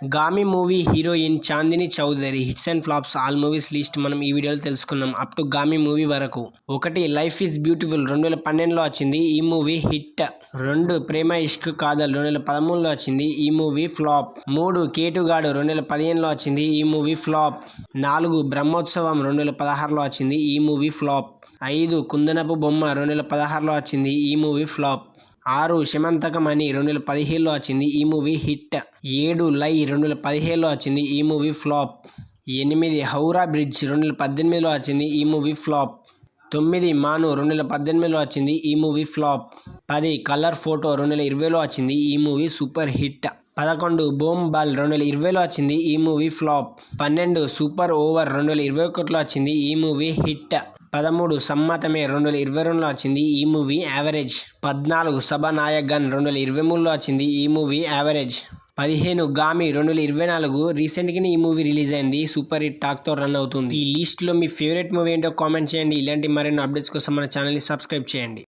Gaami movie heroine Chandini Chowdary hits and flops all movies list మనం ఈ వీడియోలో తెలుసుకున్నాం. అప్ టు గామి మూవీ వరకు. 1 లైఫ్ ఈజ్ బ్యూటిఫుల్ 2012లో వచ్చింది, ఈ మూవీ హిట్. 2 ప్రేమ ఇష్క్ కాదల్ 2013లో వచ్చింది, ఈ మూవీ ఫ్లాప్. 3 కేటుగాడు 2015లో వచ్చింది, ఈ మూవీ ఫ్లాప్. 4 బ్రహ్మోత్సవం 2016లో వచ్చింది, ఈ మూవీ ఫ్లాప్. 5 కుందనపు బొమ్మ 2016లో వచ్చింది, ఈ మూవీ ఫ్లాప్. 6 శమంతకమణి 2017లో వచ్చింది, ఈ మూవీ హిట్. 7 లై 2017లో వచ్చింది, ఈ మూవీ ఫ్లాప్. 8 హౌరా బ్రిడ్జ్ 2018లో వచ్చింది, ఈ మూవీ ఫ్లాప్. 9 మాను 2018లో వచ్చింది, ఈ మూవీ ఫ్లాప్. 10 కలర్ ఫోటో 2020లో వచ్చింది, ఈ మూవీ సూపర్ హిట్. 11 బోమ్ బాల్ 2020లో వచ్చింది, ఈ మూవీ ఫ్లాప్. 12 సూపర్ ఓవర్ 2021లో వచ్చింది, ఈ మూవీ హిట్. 13 సమ్మతమే 2022లో వచ్చింది, ఈ మూవీ యావరేజ్. 14 సభానాయగన్ 2023లో వచ్చింది, ఈ మూవీ యావరేజ్. 15 గామి 2024 రీసెంట్గానే ఈ మూవీ రిలీజ్ అయింది, సూపర్ హిట్ టాక్తో రన్ అవుతుంది. ఈ లిస్ట్లో మీ ఫేవరెట్ మూవీ ఏంటో కామెంట్ చేయండి. ఇలాంటి మరిన్ని అప్డేట్స్ కోసం మన ఛానల్ని సబ్స్క్రైబ్ చేయండి.